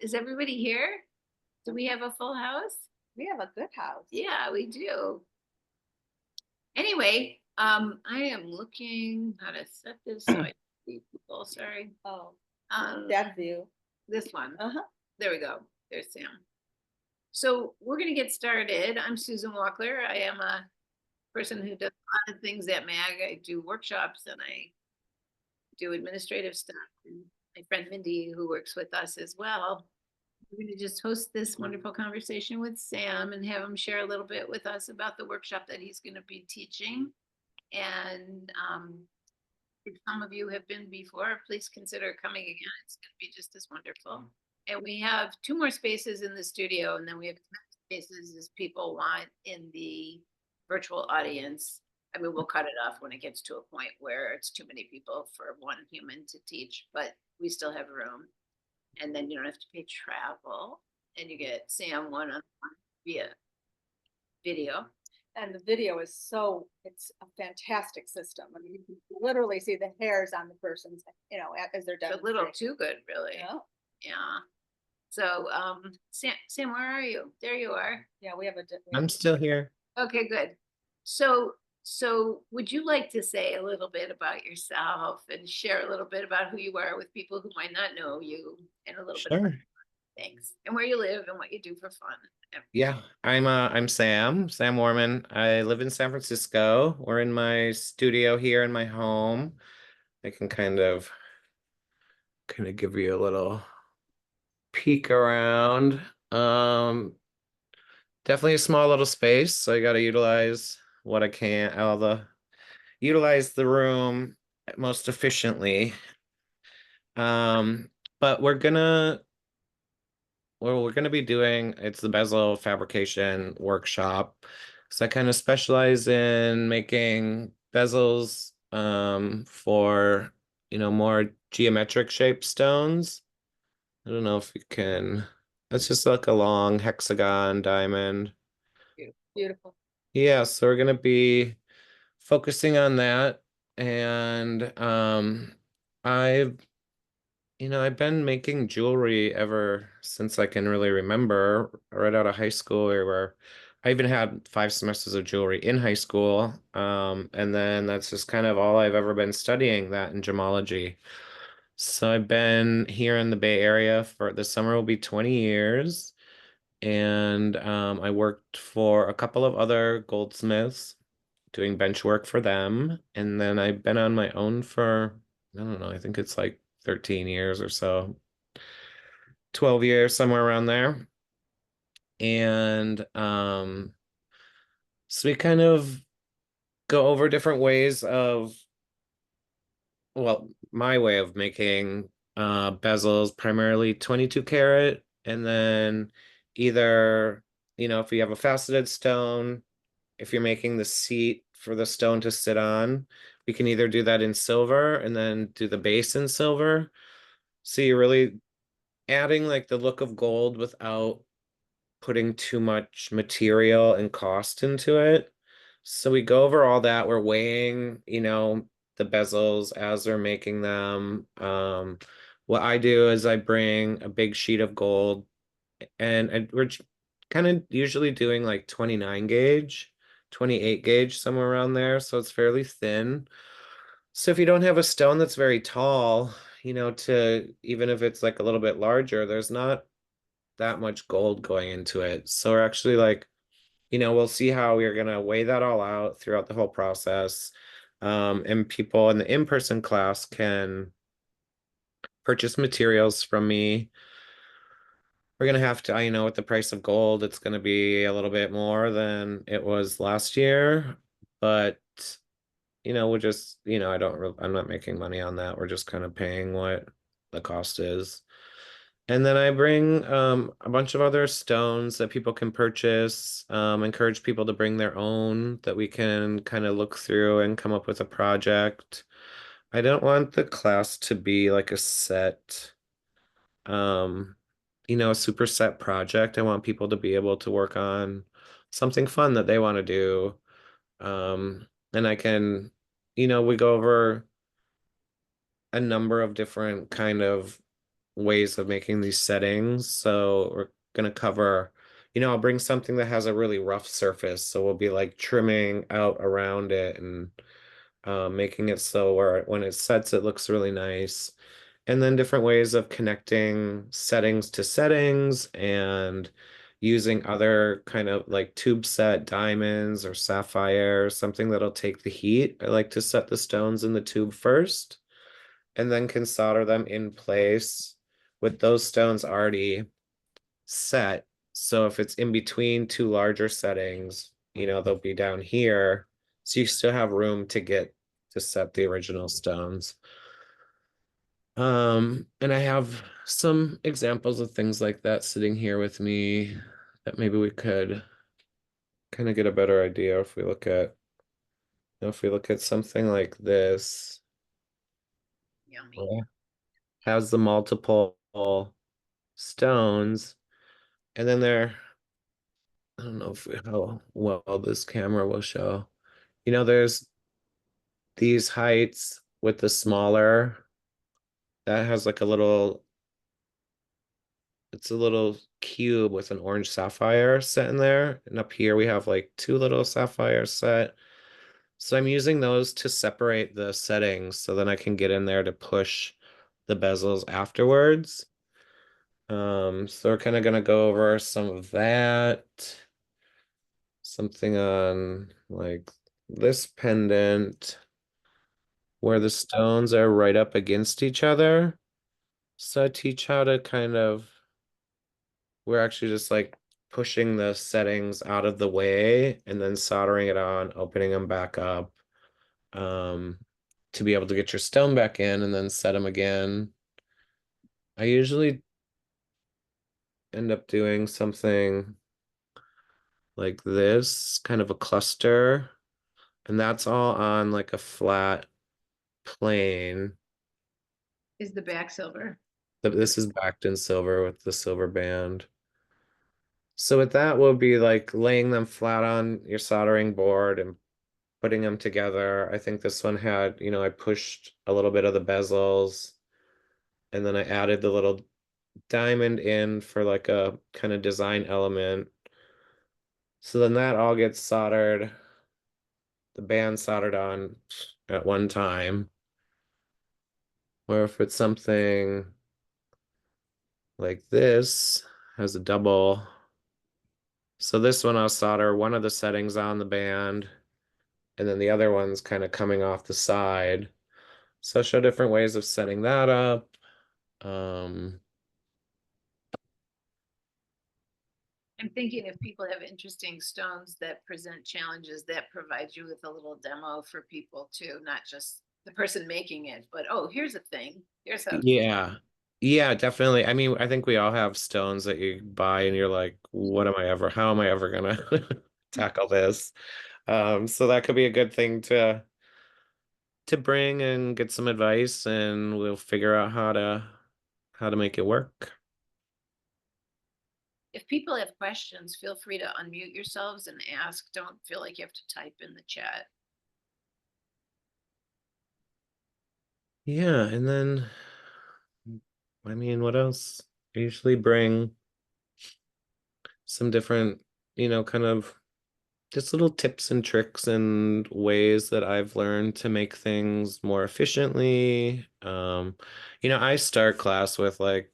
Is everybody here? Do we have a full house? We have a good house. Yeah, we do. Anyway, I am looking how to set this so I see people. Sorry. Oh, Um, that view. this one. Uh-huh. There we go. There's Sam. So we're gonna get started. I'm Susan Walkler. I am a person who does a lot of things at MAG. I do workshops and I do administrative stuff. And my friend Mindy, who works with us as well, we're going to just host this wonderful conversation with Sam and have him share a little bit with us about the workshop that he's going to be teaching. And if some of you have been before, please consider coming again. It's going to be just as wonderful. And we have 2 more spaces in the studio, and then we have spaces as people want in the virtual audience. I mean, we'll cut it off when it gets to a point where it's too many people for one human to teach, but we still have room. And then you don't have to pay travel, and you get Sam one-on-one via video. And the video is it's a fantastic system. I mean, you can literally see the hairs on the person's, as they're It's a little demonstrating. too good, really. Yeah. Yeah. So, Sam, where are you? There you are. Yeah, we have I'm still here. Okay, good. So would you like to say a little bit about yourself and share a little bit about who you are with people who might not know you, and a little bit about Sure. things and where you live and what you do for fun? Yeah, I'm Sam Woehrmann. I live in San Francisco. We're in my studio here in my home. I can kind of give you a little peek around. Definitely a small little space, so I got to utilize what I can, utilize the room most efficiently. Um, but we're gonna be doing, it's the bezel fabrication workshop. So I kind of specialize in making bezels for more geometric shaped stones. I don't know if you can, it's just like a long hexagon diamond. Beautiful. Yeah, so we're gonna be focusing on that. And I've I've been making jewelry ever since I can really remember, right out of high school, where I even had 5 semesters of jewelry in high school. And then that's just kind of all I've ever been studying, that in gemology. So I've been here in the Bay Area for this summer will be 20 years. And I worked for a couple of other goldsmiths doing bench work for them. And then I've been on my own for, I don't know, I think it's like 13 years or so, 12 years, somewhere around there. And so we kind of go over different ways of, well, my way of making bezels, primarily 22 karat, and then either, if you have a faceted stone, if you're making the seat for the stone to sit on, we can either do that in silver and then do the base in silver. So you're really adding like the look of gold without putting too much material and cost into it. So we go over all that. We're weighing, the bezels as they're making them. What I do is I bring a big sheet of gold, and we're kind of usually doing like 29 gauge, 28 gauge, somewhere around there. So it's fairly thin. So if you don't have a stone that's very tall, to even if it's like a little bit larger, there's not that much gold going into it. So we're actually like, we'll see how we're gonna weigh that all out throughout the whole process. And people in the in-person class can purchase materials from me. We're gonna have to, with the price of gold, it's gonna be a little bit more than it was last year, but we're just, I'm not making money on that. We're just kind of paying what the cost is. And then I bring a bunch of other stones that people can purchase, encourage people to bring their own that we can kind of look through and come up with a project. I don't want the class to be like a set, um, a super set project. I want people to be able to work on something fun that they want to do. And I can, we go over a number of different kind of ways of making these settings. So we're gonna cover, I'll bring something that has a really rough surface. So we'll be like trimming out around it and making it so where when it sets, it looks really nice. And then different ways of connecting settings to settings and using other kind of like tube set diamonds or sapphire, something that'll take the heat. I like to set the stones in the tube first and then can solder them in place with those stones already set. So if it's in between two larger settings, they'll be down here. So you still have room to get to set the original stones. And I have some examples of things like that sitting here with me that maybe we could kind of get a better idea if we look at something like this, Yummy. where it has the multiple stones, and then I don't know how well this camera will show. There's these heights with the smaller that has like it's a little cube with an orange sapphire set in there. And up here we have like two little sapphires set. So I'm using those to separate the settings so then I can get in there to push the bezels afterwards. So we're kind of gonna go over some of that. Something on like this pendant where the stones are right up against each other. So I teach how to we're actually just like pushing the settings out of the way and then soldering it on, opening them back up, um, to be able to get your stone back in and then set them again. I usually end up doing something like this, kind of a cluster, and that's all on like a flat plane. Is the back silver? But this is backed in silver with the silver band. So with that, we'll be like laying them flat on your soldering board and putting them together. I think this one had, I pushed a little bit of the bezels and then I added the little diamond in for like a kind of design element. So then that all gets soldered, the band soldered on at one time. Or if it's something like this, has a double. So this one I'll solder one of the settings on the band, and then the other one's kind of coming off the side. So I'll show different ways of setting that up. Um, I'm thinking if people have interesting stones that present challenges, that provides you with a little demo for people too, not just the person making it, but oh, here's a thing. Here's how. yeah. Yeah, definitely. I mean, I think we all have stones that you buy and you're like, how am I ever gonna tackle this? So that could be a good thing to bring and get some advice and we'll figure out how to make it work. If people have questions, feel free to unmute yourselves and ask. Don't feel like you have to type in the chat. Yeah, and then I mean, what else? I usually bring some different, kind of just little tips and tricks and ways that I've learned to make things more efficiently. I start class with like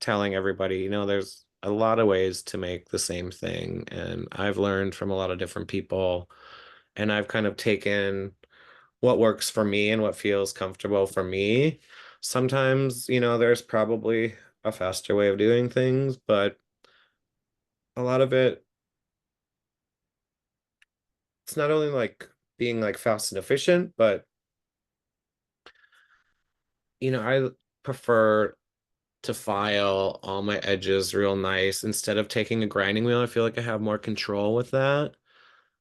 telling everybody, there's a lot of ways to make the same thing. And I've learned from a lot of different people. And I've kind of taken what works for me and what feels comfortable for me. Sometimes, there's probably a faster way of doing things, but a lot of it's not only like being like fast and efficient, but I prefer to file all my edges real nice instead of taking a grinding wheel. I feel like I have more control with that.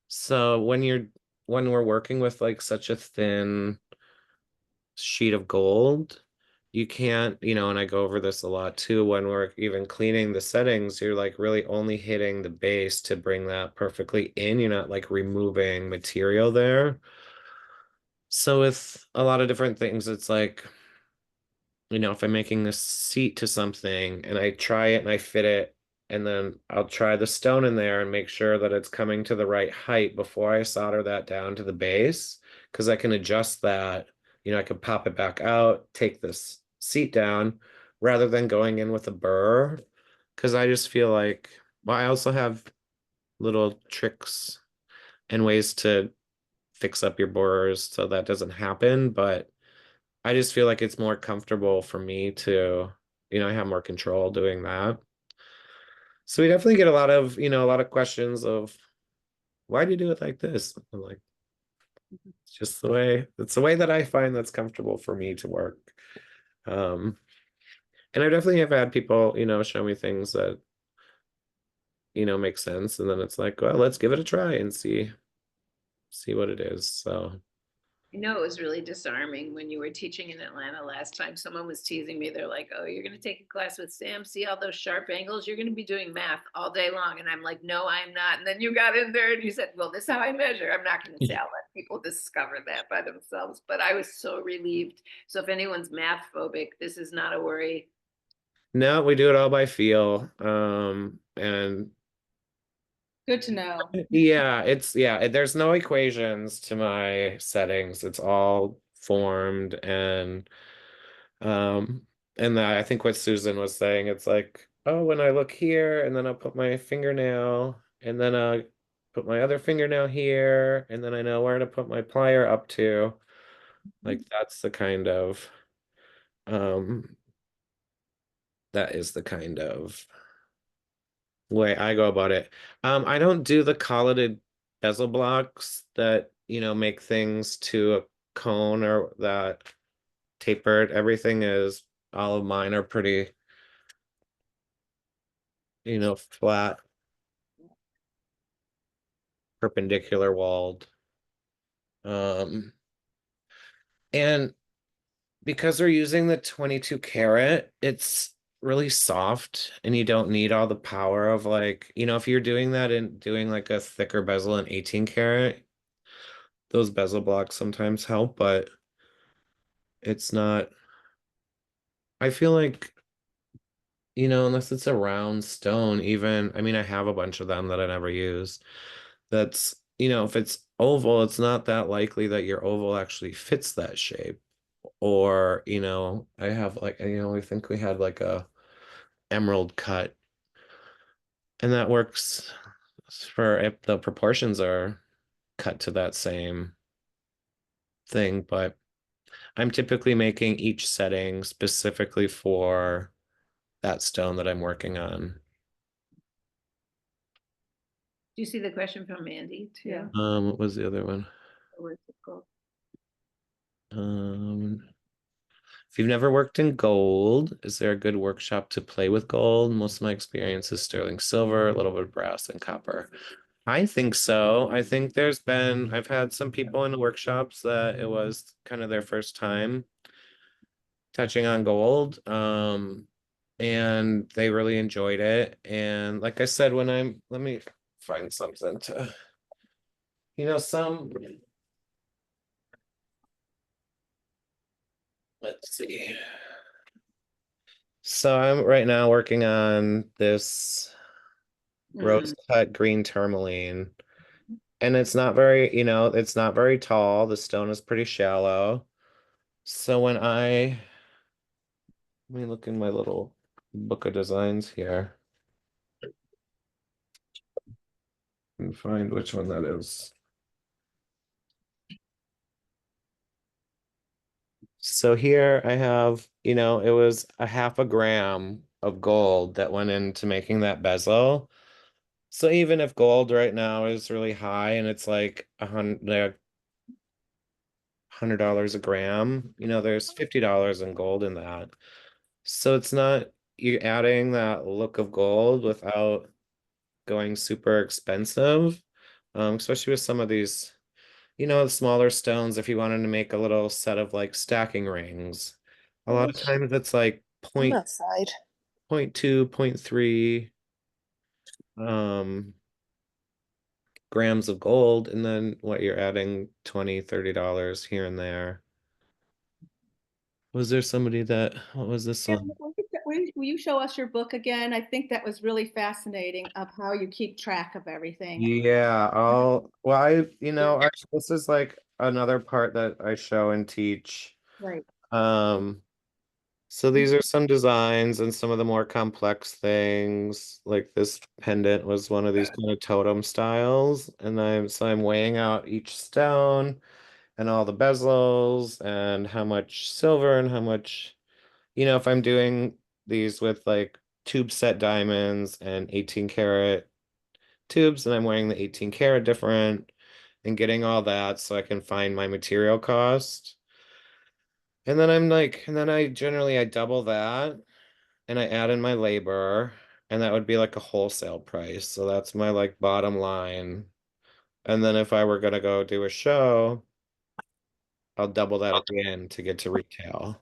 So when we're working with like such a thin sheet of gold, you can't, and I go over this a lot too, when we're even cleaning the settings, you're like really only hitting the base to bring that perfectly in. You're not like removing material there. So with a lot of different things, it's like if I'm making a seat to something and I try it and I fit it, and then I'll try the stone in there and make sure that it's coming to the right height before I solder that down to the base, because I can adjust that. I can pop it back out, take this seat down rather than going in with a burr. Because I just feel like, well, I also have little tricks and ways to fix up your burrs so that doesn't happen, but I just feel like it's more comfortable for me to, I have more control doing that. So we definitely get a lot of questions of why do you do it like this? I'm like, it's the way that I find that's comfortable for me to work. Um, and I definitely have had people, show me things that, make sense. And then it's like, well, let's give it a try and see what it is. So You know, it was really disarming when you were teaching in Atlanta last time. Someone was teasing me. They're like, "Oh, you're going to take a class with Sam. See all those sharp angles? You're going to be doing math all day long." And I'm like, "No, I'm not." And then you got in there and you said, "Well, this is how I measure." I'm not going to say I'll let people discover that by themselves, but I was so relieved. So if anyone's math phobic, this is not a worry. no, we do it all by feel. And Good to know. there's no equations to my settings. It's all formed um I think what Susan was saying, it's like, oh, when I look here and then I'll put my fingernail and then I'll put my other fingernail here and then I know where to put my plier up to. Like that's the kind of um that is the kind of way I go about it. I don't do the colleted bezel blocks that, make things to a cone or that tapered. All of mine are pretty, flat, perpendicular walled. Um, and because we're using the 22 karat, it's really soft and you don't need all the power of like, if you're doing that and doing like a thicker bezel in 18 karat, those bezel blocks sometimes help, but it's not, I feel like, unless it's a round stone, even, I mean, I have a bunch of them that I never use. That's, if it's oval, it's not that likely that your oval actually fits that shape. Or, I have like, we think we had like a emerald cut, and that works for if the proportions are cut to that same thing, but I'm typically making each setting specifically for that stone that I'm working on. Do you see the question from Mandy too? Yeah. What was the other one? What's it called? Um, if you've never worked in gold, is there a good workshop to play with gold? Most of my experience is sterling silver, a little bit of brass and copper. I think so. I've had some people in the workshops that it was kind of their first time touching on gold. And they really enjoyed it. And like I said, let me find something to, let's see. So I'm right now working on this rose cut green tourmaline. And it's not very tall. The stone is pretty shallow. So let me look in my little book of designs here and find which one that is. So here I have, it was a half a gram of gold that went into making that bezel. So even if gold right now is really high and it's like $100 a gram, there's $50 in gold in that. So it's not you're adding that look of gold without going super expensive. Especially with some of these, the smaller stones, if you wanted to make a little set of like stacking rings. A lot of times it's like On that side. point two, point three um grams of gold, and then what you're adding $20, $30 here and there. Was there somebody that, what was this Yeah, one? will you show us your book again? I think that was really fascinating of how you keep track of everything. Yeah, well, this is like another part that I show and teach. Right. Um, so these are some designs and some of the more complex things. Like this pendant was one of these kind of totem styles. And I'm weighing out each stone and all the bezels and how much silver and how much, if I'm doing these with like tube set diamonds and 18 karat tubes, and I'm weighing the 18 karat different and getting all that so I can find my material cost. And then I double that and I add in my labor, and that would be like a wholesale price. So that's my like bottom line. And then if I were gonna go do a show, I'll double that again to get to retail.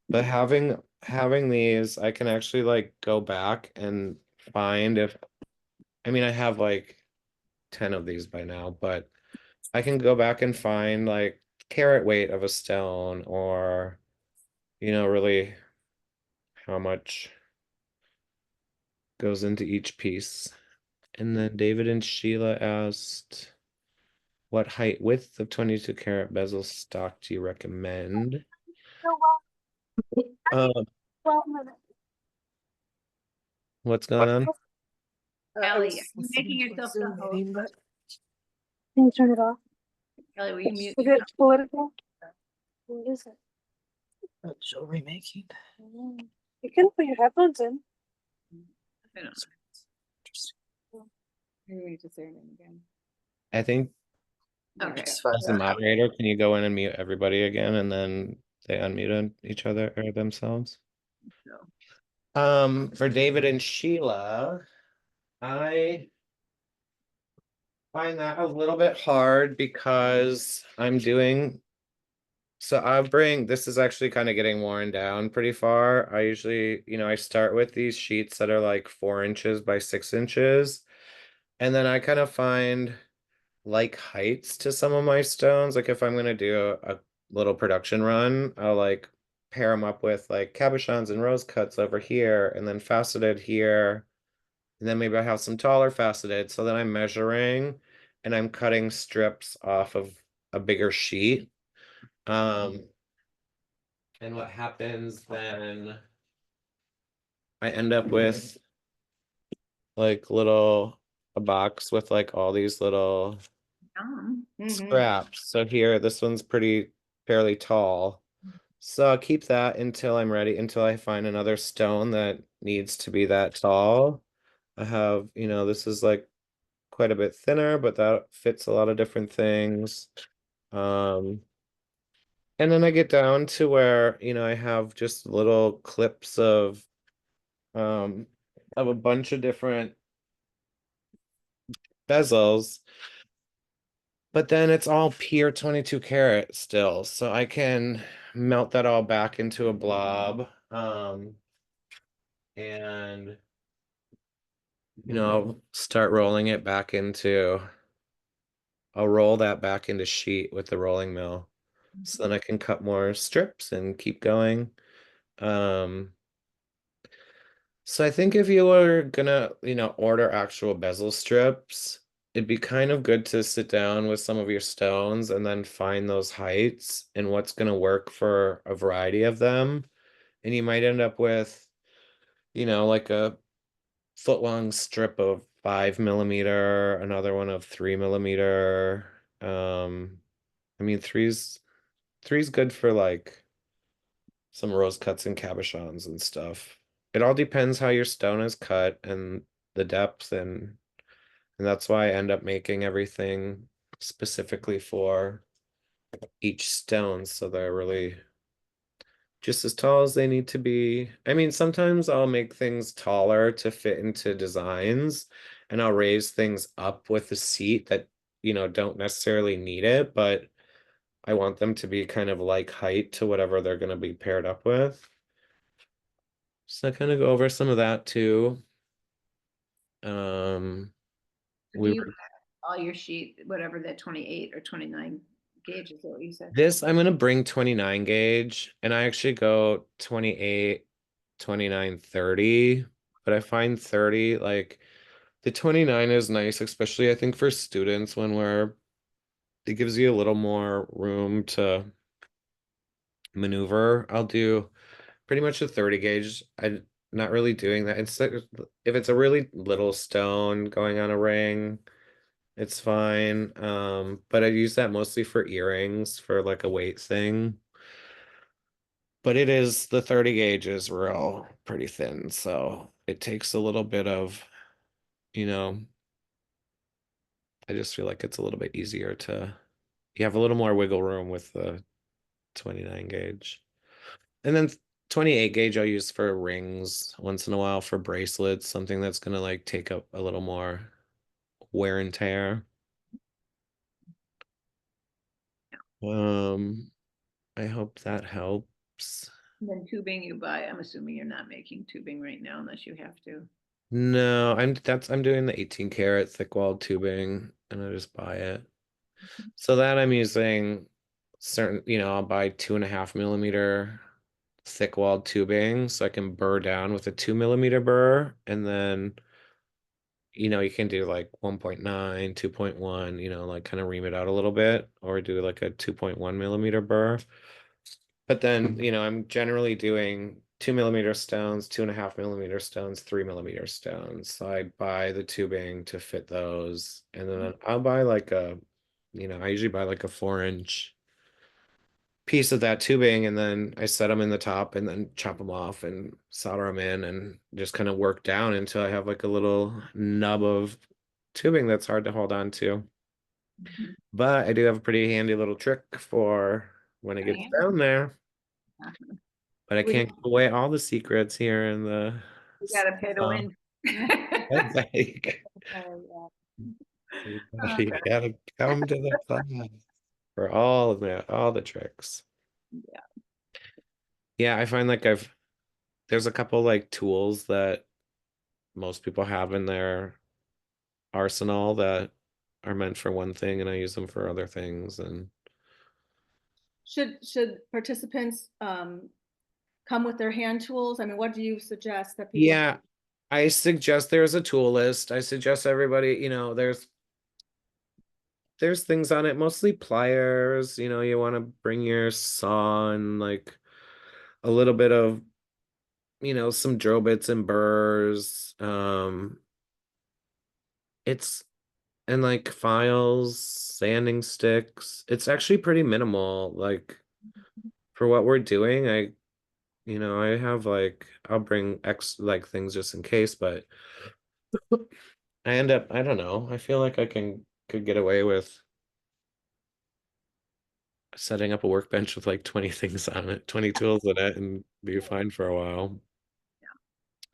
But having these, I can actually like go back and find if I have like 10 of these by now, but I can go back and find like carat weight of a stone or really how much goes into each piece. And then David and Sheila asked, what height width of 22 karat bezel stock do you recommend? Um, what's going on? Ellie, are you making yourself the host? Can you turn it off? Ellie, will you mute? Is it political? What is it? Show remaking. You can put your headphones in. I don't know. Maybe we need to say your name again. I think Okay. as the moderator, can you go in and mute everybody again and then they unmute each other or themselves? No. For David and Sheila, I find that a little bit hard because this is actually kind of getting worn down pretty far. I usually, I start with these sheets that are like 4 inches by 6 inches. And then I kind of find like heights to some of my stones. Like if I'm going to do a little production run, I'll like pair them up with like cabochons and rose cuts over here and then faceted here. And then maybe I have some taller faceted. So then I'm measuring and I'm cutting strips off of a bigger sheet. And what happens then, I end up with like a box with like all these little scraps. So here, this one's fairly tall. So I'll keep that until I find another stone that needs to be that tall. I have, this is like quite a bit thinner, but that fits a lot of different things. And then I get down to where, I have just little clips um of a bunch of different bezels, but then it's all pure 22 karat still. So I can melt that all back into a blob. And start rolling it back into I'll roll that back into sheet with the rolling mill. So then I can cut more strips and keep going. So I think if you were gonna, order actual bezel strips, it'd be kind of good to sit down with some of your stones and then find those heights and what's gonna work for a variety of them. And you might end up with, like a foot long strip of 5 millimeter, another one of 3 millimeter. Three's good for like some rose cuts and cabochons and stuff. It all depends how your stone is cut and the depth and that's why I end up making everything specifically for each stone so they're really just as tall as they need to be. Sometimes I'll make things taller to fit into designs and I'll raise things up with the seat that, don't necessarily need it, but I want them to be kind of like height to whatever they're going to be paired up with. So I kind of go over some of that too. Do We you were, all your sheet, whatever that 28 or 29 gauge is what you said. This, I'm gonna bring 29 gauge, and I actually go 28, 29, 30, but I find 30, like, the 29 is nice, especially I think for students when it gives you a little more room to maneuver. I'll do pretty much a 30 gauge. I'm not really doing that. It's like, if it's a really little stone going on a ring, it's fine. But I use that mostly for earrings for like a weight thing. But it is, the 30 gauge is real pretty thin, so it takes a little bit of, you know, I just feel like it's a little bit easier you have a little more wiggle room with the 29 gauge. And then 28 gauge I'll use for rings once in a while, for bracelets, something that's gonna like take up a little more wear and tear. Um, I hope that helps. And then tubing you buy, I'm assuming you're not making tubing right now unless you have to. No, I'm doing the 18 karat thick walled tubing and I just buy it. So that I'm using certain, I'll buy 2.5 millimeter thick walled tubing so I can burr down with a 2 millimeter burr, and then you can do like 1.9, 2.1, like kind of ream it out a little bit, or do like a 2.1 millimeter burr. But then, I'm generally doing 2 millimeter stones, 2.5 millimeter stones, 3 millimeter stones. So I buy the tubing to fit those. And then I'll buy like I usually buy like a 4 inch piece of that tubing, and then I set them in the top and then chop them off and solder them in and just kind of work down until I have like a little nub of tubing that's hard to hold on to. Mhm. But I do have a pretty handy little trick for when it gets Right. down there. Uh-huh. But I We- can't give away all the secrets here in the You gotta pay to win. It's like, Oh, you gotta come to the class for all the tricks. Yeah. Yeah, I find like there's a couple like tools that most people have in their arsenal that are meant for one thing, and I use them for other things. And should participants come with their hand tools? I mean, what do you suggest that people? yeah, I suggest there's a tool list. I suggest everybody, there's things on it, mostly pliers. You want to bring your saw and like a little bit of, some drill bits and burrs. It's and like files, sanding sticks. It's actually pretty minimal. Like for what we're doing, I have like I'll bring X like things just in case, but I don't know. I feel like I could get away with setting up a workbench with like 20 things on it, 20 tools in it, and be fine for a while.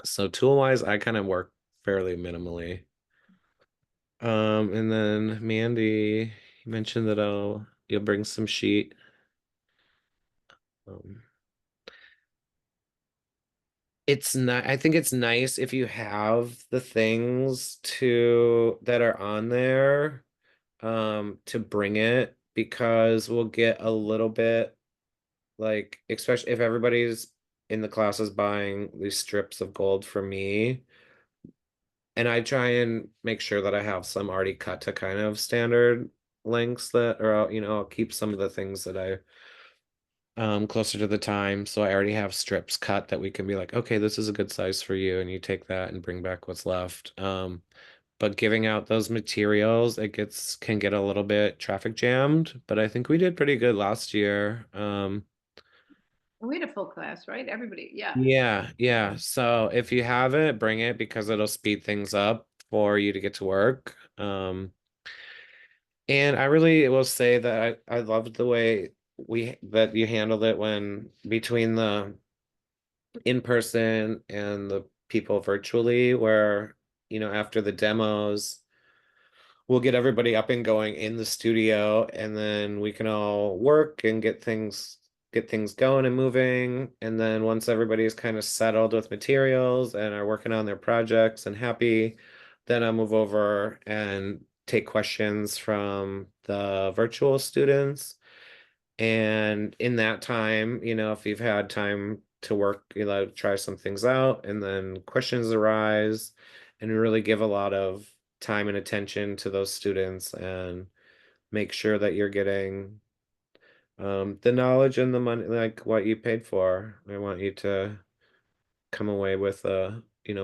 So tool wise, I kind of work fairly minimally. And then Mandy, you mentioned that you'll bring some sheet. Um, it's not, I think it's nice if you have the things that are on there, to bring it, because we'll get a little bit, like, especially if everybody's in the classes buying these strips of gold for me, and I try and make sure that I have some already cut to kind of standard lengths, or I'll keep some of the things that I closer to the time, so I already have strips cut that we can be like, okay, this is a good size for you, and you take that and bring back what's left. But giving out those materials, can get a little bit traffic jammed, but I think we did pretty good last year. We had a full class, right? Everybody, yeah. Yeah. So if you have it, bring it, because it'll speed things up for you to get to work. And I really will say that I loved the way that you handled it, when between the in person and the people virtually, where, after the demos, we'll get everybody up and going in the studio, and then we can all work and get things going and moving. And then once everybody's kind of settled with materials and are working on their projects and happy, then I'll move over and take questions from the virtual students. And in that time, if you've had time to work, try some things out, and then questions arise, and really give a lot of time and attention to those students and make sure that you're getting the knowledge and the money, like what you paid for. I want you to come away with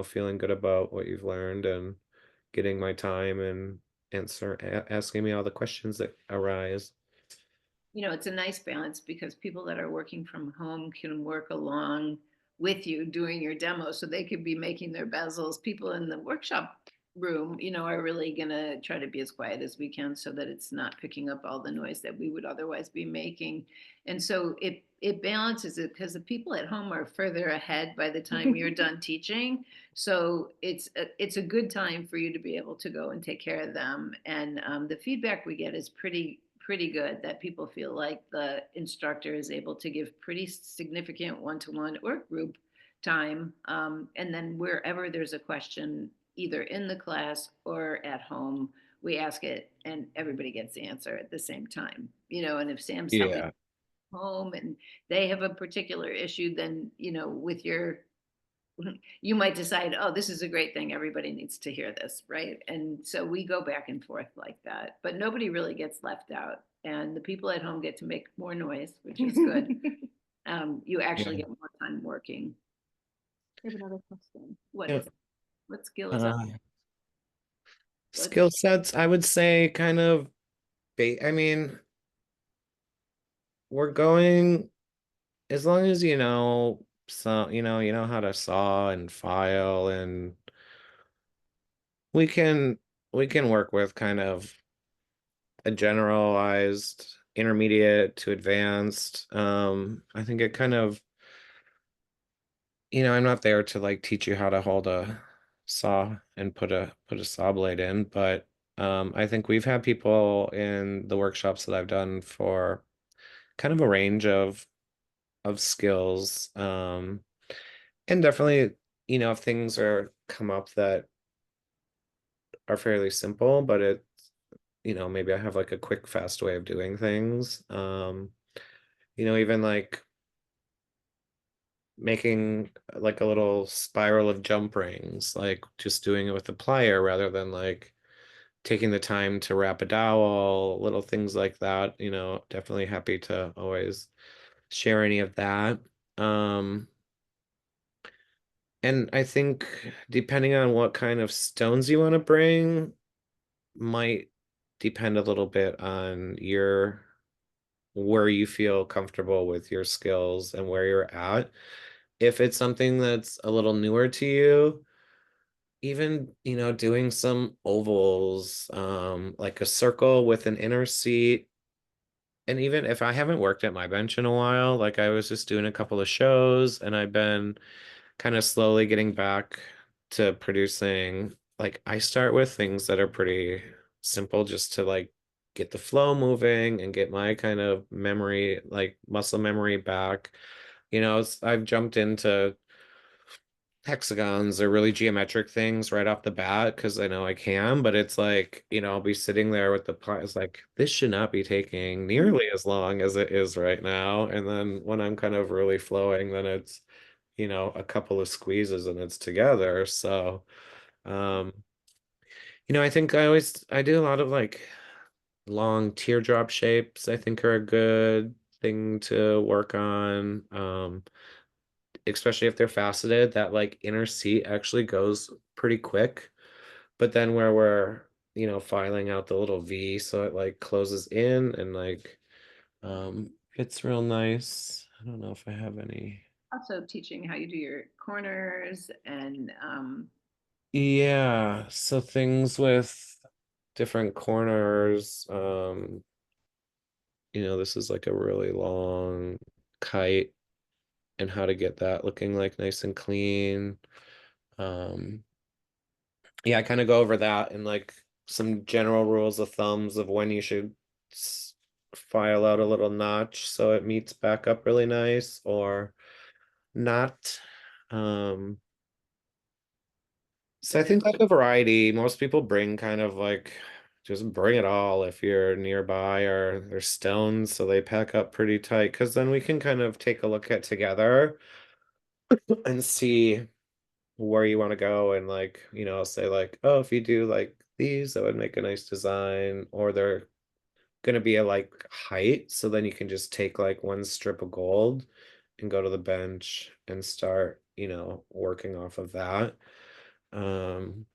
feeling good about what you've learned and getting my time and asking me all the questions that arise. It's a nice balance because people that are working from home can work along with you doing your demo, so they could be making their bezels. People in the workshop room, are really going to try to be as quiet as we can so that it's not picking up all the noise that we would otherwise be making. And so it balances it because the people at home are further ahead by the time you're done teaching. So it's a good time for you to be able to go and take care of them. And the feedback we get is pretty good, that people feel like the instructor is able to give pretty significant one-to-one or group time. And then wherever there's a question, either in the class or at home, we ask it and everybody gets the answer at the same time. And if Sam's helping Yeah. home and they have a particular issue, then, with your you might decide, oh, this is a great thing. Everybody needs to hear this, right? And so we go back and forth like that, but nobody really gets left out. And the people at home get to make more noise, which is good. You actually Yeah. get more time working. I have another question. What Yeah. is it? What skill is that? Skill sets, I would say kind of, I mean, we're going, as long as you know how to saw and file, and we can we can work with kind of a generalized intermediate to advanced. I think it kind of, I'm not there to like teach you how to hold a saw and put a saw blade in, but I think we've had people in the workshops that I've done for kind of a range of skills. And definitely, if things are come up that are fairly simple, but maybe I have like a quick, fast way of doing things. Even like making like a little spiral of jump rings, like just doing it with a plier rather than like taking the time to wrap a dowel, little things like that, definitely happy to always share any of that. Um, and I think depending on what kind of stones you want to bring might depend a little bit on your where you feel comfortable with your skills and where you're at. If it's something that's a little newer to you, even, doing some ovals, like a circle with an inner seat. And even if I haven't worked at my bench in a while, like I was just doing a couple of shows and I've been kind of slowly getting back to producing. Like I start with things that are pretty simple just to like get the flow moving and get my kind of memory, like muscle memory back. I've jumped into hexagons or really geometric things right off the bat because I know I can, but it's like, I'll be sitting there with the pot. It's like, this should not be taking nearly as long as it is right now. And then when I'm kind of really flowing, then it's, a couple of squeezes and it's together. So, um, I think I do a lot of like long teardrop shapes, I think are a good thing to work on. Especially if they're faceted, that like inner seat actually goes pretty quick. But then where we're, filing out the little V so it like closes in and like it's real nice. I don't know if I have any. Also teaching how you do your corners and Yeah, so things with different corners. This is like a really long kite and how to get that looking like nice and clean. Um, yeah, I kind of go over that and like some general rules of thumbs of when you should file out a little notch so it meets back up really nice or not. Um, so I think like a variety. Most people bring kind of like just bring it all if you're nearby, or there's stones, so they pack up pretty tight, because then we can kind of take a look at together and see where you want to go, and like, say like, oh, if you do like these, that would make a nice design, or they're gonna be a like height, so then you can just take like one strip of gold and go to the bench and start, working off of that. Um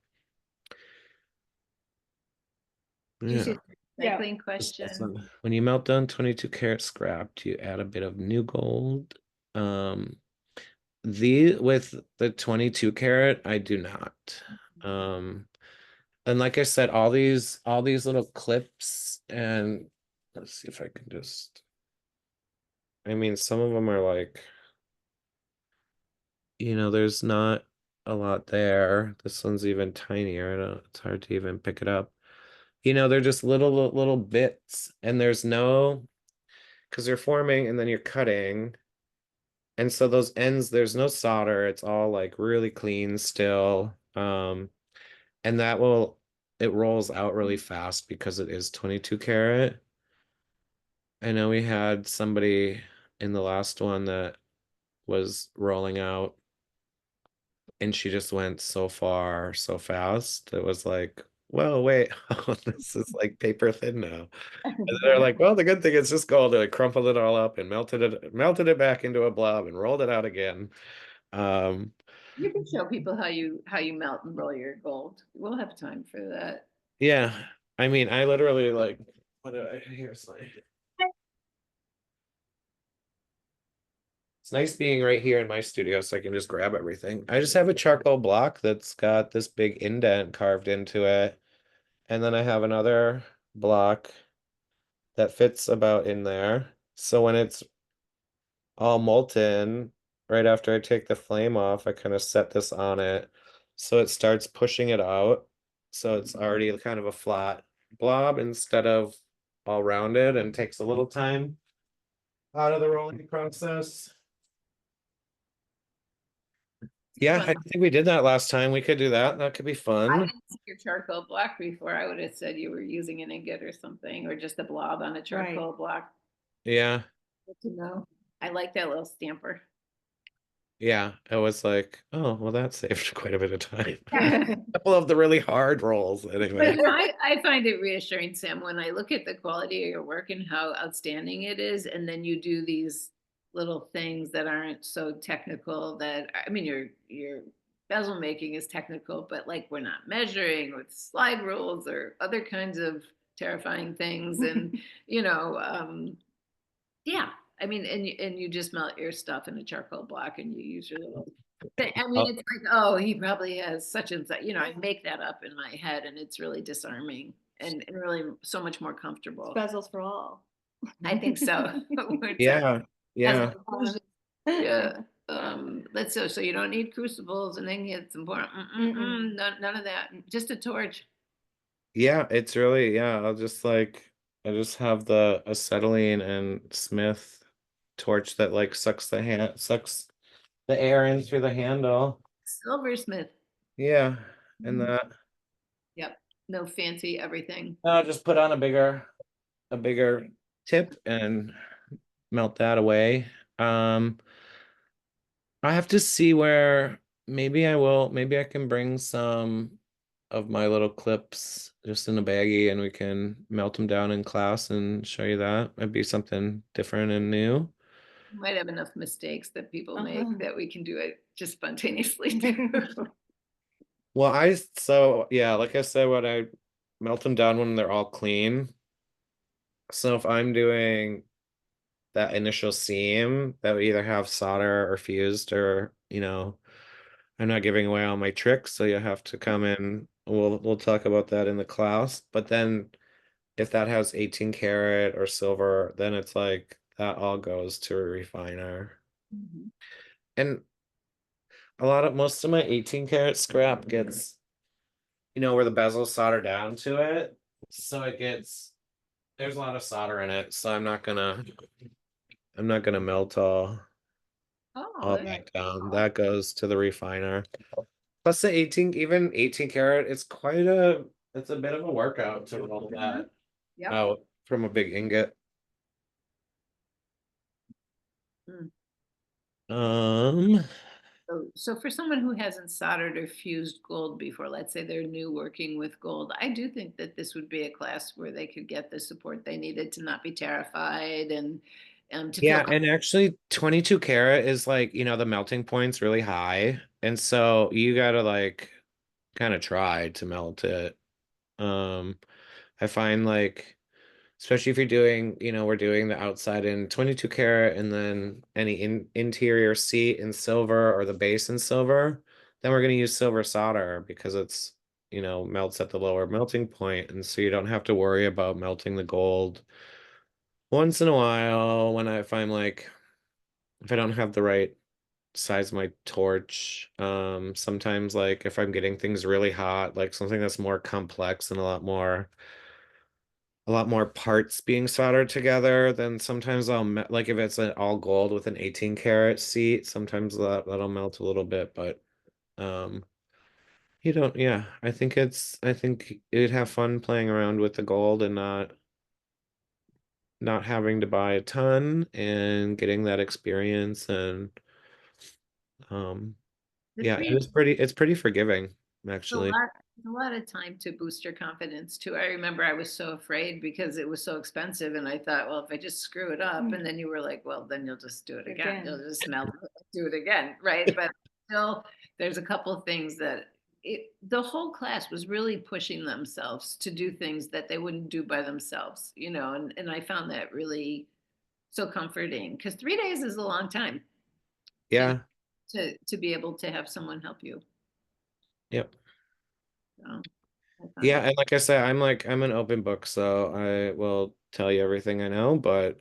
You yeah. should, Yeah. recycling This question. one. When you melt down 22 karat scrap, do you add a bit of new gold? Um with the 22 karat, I do not. Um and like I said, all these little clips, and let's see if I can just, I mean, some of them are like, there's not a lot there. This one's even tinier. It's hard to even pick it up. They're just little bits, and there's no, because you're forming and then you're cutting. And so those ends, there's no solder. It's all like really clean still. And it rolls out really fast because it is 22 karat. I know we had somebody in the last one that was rolling out, and she just went so far so fast. It was like, well, wait, this is like paper thin now. And they're like, well, the good thing is just gold. And I crumpled it all up and melted it back into a blob and rolled it out again. Um, You can show people how you melt and roll your gold. We'll have time for that. yeah, I mean, I literally like, what did I here's like, it's nice being right here in my studio, so I can just grab everything. I just have a charcoal block that's got this big indent carved into it. And then I have another block that fits about in there. So when it's all molten, right after I take the flame off, I kind of set this on it. So it starts pushing it out. So it's already kind of a flat blob instead of all rounded, and takes a little time out of the rolling process. Yeah, I Fun. think we did that last time. We could do that. That could be I fun. didn't see your charcoal block before. I would have said you were using an ingot or something, or just a blob on a charcoal block. Yeah. Good to know. I like that little stamper. Yeah. I was like, oh, well, that saved quite a bit of time. But Couple of the really hard rolls anyway. I find it reassuring, Sam, when I look at the quality of your work and how outstanding it is, and then you do these little things that aren't so technical. That, I mean, your bezel making is technical, but like, we're not measuring with slide rules or other kinds of terrifying things. And yeah, I mean, and you just melt your stuff in a charcoal block and you use your little thing. I mean, Oh, it's like, oh, he probably has such and such, I make that up in my head, and it's really disarming and really so much more comfortable. Bezels for all. I think so. It's yeah. Yeah. yeah. Let's so you don't need crucibles and ingots and none of that. Just a torch. Yeah, it's really, yeah, I just have the acetylene and Smith torch that like sucks the air in through the handle. Silversmith. Yeah. And Mhm. that Yep. No fancy everything. I'll just put on a bigger tip and melt that away. Um, I have to see where, maybe I can bring some of my little clips just in a baggie, and we can melt them down in class and show you that. It'd be something different and new. Might have enough mistakes that people make Uh-huh. that we can do it just spontaneously too. Well, so yeah, like I said, when I melt them down when they're all clean. So if I'm doing that initial seam, that would either have solder or fused, or I'm not giving away all my tricks, so you have to come in. We'll talk about that in the class. But then if that has 18 karat or silver, then it's like that all goes to a refiner. Mhm. And most of my 18 karat scrap gets, where the bezel solder down to it. So there's a lot of solder in it. So I'm not gonna melt all Oh, that down. That goes to the refiner. Plus the 18 karat, it's quite a It's a bit of a workout to roll that Yep. out from a big ingot. Mm. Um, So for someone who hasn't soldered or fused gold before, let's say they're new working with gold, I do think that this would be a class where they could get the support they needed to not be terrified and to feel yeah, and actually 22 karat is like, the melting point's really high. And so you gotta like kind of try to melt it. Um, I find like, especially if you're doing, we're doing the outside in 22 karat and then any interior seat in silver or the base in silver, then we're going to use silver solder because it's, melts at the lower melting point. And so you don't have to worry about melting the gold. Once in a while, when I find like, if I don't have the right size of my torch, sometimes like if I'm getting things really hot, like something that's more complex and a lot more parts being soldered together, then sometimes like if it's an all gold with an 18 karat seat, sometimes that'll melt a little bit, but um you don't, yeah, I think you'd have fun playing around with the gold and not having to buy a ton and getting that experience and um the yeah, three it's pretty forgiving It's a actually. lot, it's a lot of time to boost your confidence too. I remember I was so afraid because it was so expensive, and I thought, well, if I just screw it up, and then you were like, well, then you'll just do it again. Again. You'll just smell it, do it again, right? But still, there's a couple of things that the whole class was really pushing themselves to do things that they wouldn't do by themselves, and I found that really so comforting because 3 days is a long time to Yeah. to be able to have someone help you. Yep. So I found Yeah, that. and like I said, I'm an open book, so I will tell you everything I know, but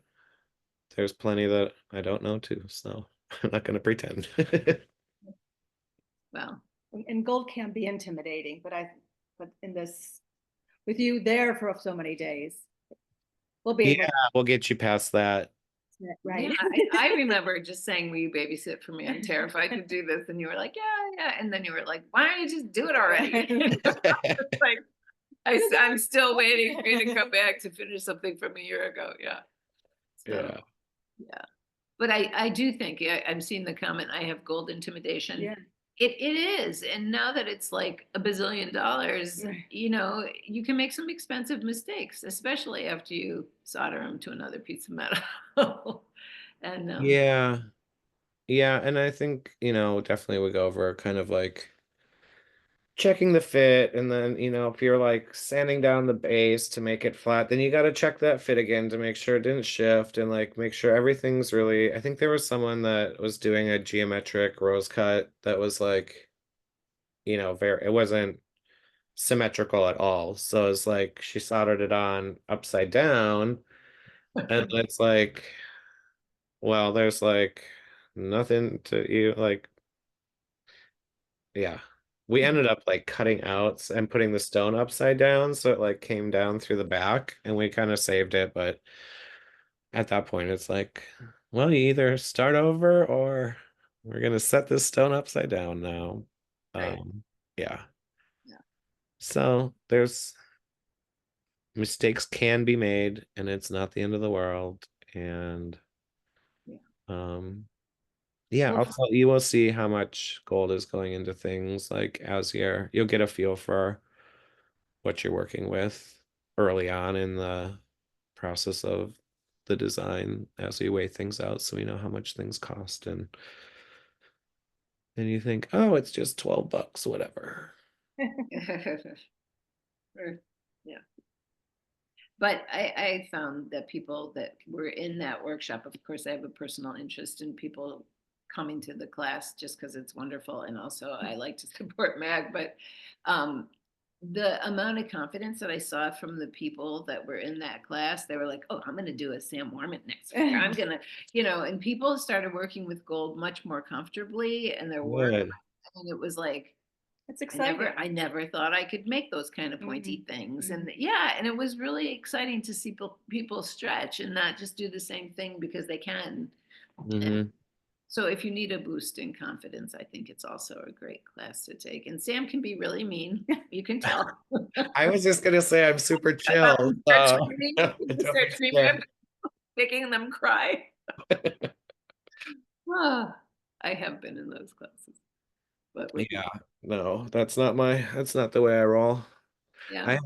there's plenty that I don't know too, so I'm not gonna pretend. Well, And gold can be intimidating, but in this, with you there for so many days, we'll be able, Yeah, we'll get you past that. right? yeah, I remember just saying, "Will you babysit for me? I'm terrified to do this," and you were like, "Yeah, yeah," and then you were like, "Why don't you just do it already?" It's like I'm still waiting for you to come back to finish something from a year ago. Yeah. So Yeah. yeah, but I do think, yeah, I'm seeing the comment. I have gold intimidation. Yeah. It is, and now that it's like $1 billion, Right. you can make some expensive mistakes, especially after you solder them to another piece of metal. And Yeah. Yeah, and I think, definitely we go over kind of like checking the fit, and then, if you're like sanding down the base to make it flat, then you got to check that fit again to make sure it didn't shift and like make sure everything's really, I think there was someone that was doing a geometric rose cut that was like, it wasn't symmetrical at all. So it's like she soldered it on upside down, and it's like, well, there's like nothing to you like, yeah. We ended up like cutting out and putting the stone upside down so it like came down through the back and we kind of saved it, but at that point it's like, well, you either start over or we're gonna set this stone upside down now. right. Yeah. Yeah. So there's mistakes can be made and it's not the end of the world. And Yeah. um yeah, Well, also you will see how much gold is going into things like as you'll get a feel for what you're working with early on in the process of the design as we weigh things out so we know how much things cost and then you think, oh, it's just $12, whatever. yeah. But I found that people that were in that workshop, of course, I have a personal interest in people coming to the class just because it's wonderful. And also I like to support MAG, but um, the amount of confidence that I saw from the people that were in that class, they were like, oh, I'm going to do a Sam Woehrmann next week. I'm going to, and people started working with gold much more comfortably and their work. Good. And it was like, It's exciting. I never thought I could make those kind of pointy things. And yeah, and it was really exciting to see people stretch and not just do the same thing because they can. And Mm-hmm. So if you need a boost in confidence, I think it's also a great class to take. And Sam can be really mean. You can tell. I was just gonna say I'm super chill, Start so screaming, I you can don't start screaming, understand. making them cry. Ah, I have been in those classes. But with, Yeah, no, that's not the way I roll. yeah,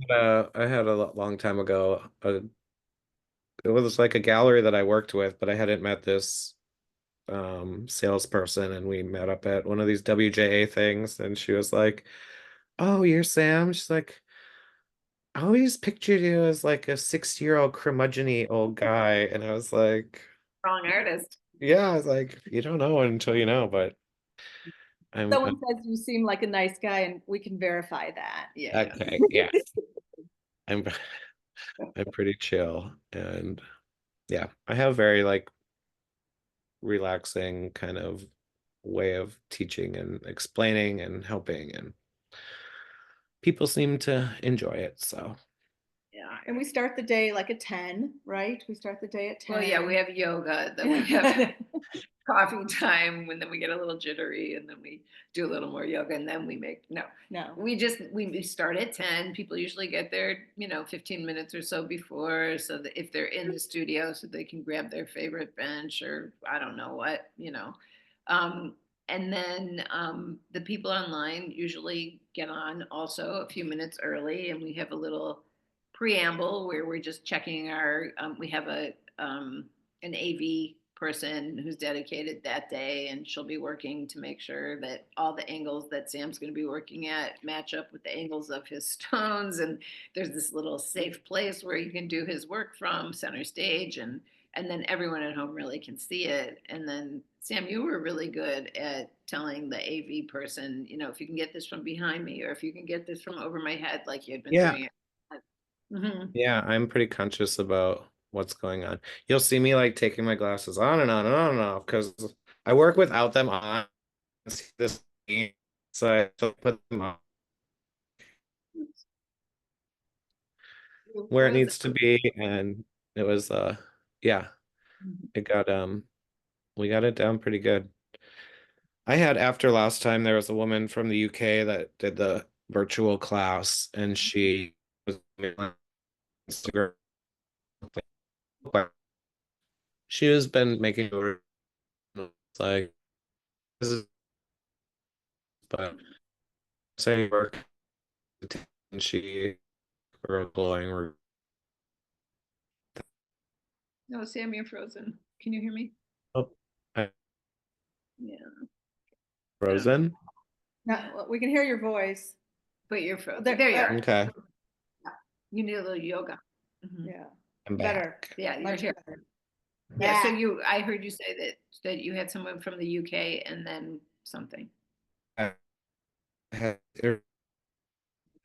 I had a long time ago, it was like a gallery that I worked with, but I hadn't met this salesperson, and we met up at one of these WJA things, and she was like, "Oh, you're Sam?" She's like, "I always pictured you as like a 60-year-old curmudgeon old guy." And I was like, wrong artist. yeah, I was like, you don't know until you know, but Someone says you seem like a nice guy and we can verify that. Yeah, yeah. okay, yeah. I'm I'm pretty chill, and yeah, I have very like relaxing kind of way of teaching and explaining and helping, and people seem to enjoy it. So Yeah. And we start the day like at 10, right? We start the day at 10. Well, yeah, we have yoga, then we have coffee time, and then we get a little jittery, and then we do a little more yoga, and then we make No. we start at 10. People usually get there, 15 minutes or so before, so that if they're in the studio, so they can grab their favorite bench or I don't know what. Um, and then the people online usually get on also a few minutes early, and we have a little preamble where we're just checking our. We have an AV person who's dedicated that day, and she'll be working to make sure that all the angles that Sam's going to be working at match up with the angles of his stones. And there's this little safe place where you can do his work from center stage, and then everyone at home really can see it. And then Sam, you were really good at telling the AV person, if you can get this from behind me, or if you can get this from over my head, like you had been yeah, doing it. Mhm. yeah, I'm pretty conscious about what's going on. You'll see me like taking my glasses on and on and on and off because I work without them on. See this, so I still put them on You where it frozen. needs to be, and it was yeah, Mhm. it got we got it down pretty good. I had after last time there was a woman from the UK that did the virtual class, and she was on Instagram. She has been making over like this is but saying work, and she or glowing No, Sam, you're frozen. Can you hear me? oh, I Yeah. frozen. No, we can hear your voice. But you're frozen. There- There you there. are. Okay, You need a little yoga. Mhm. Yeah. I'm Better. back. Yeah, you're Much here. better. Yeah, so Yeah. I heard you say that you had someone from the UK and then something. I had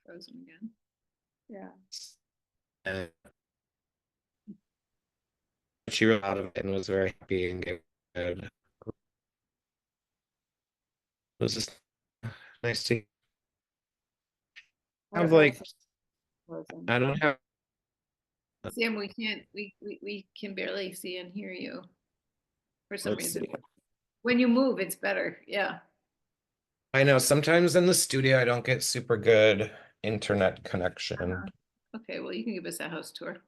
Frozen again. Yeah. and she wrote out of it and was very happy and good. It was just nice to Our have like voice frozen. I don't have Sam, we can't we can barely see and hear you for some let's reason. see. When you move, it's better. Yeah. I know sometimes in the studio I don't get super good internet connection. Okay, well you can give us a house tour.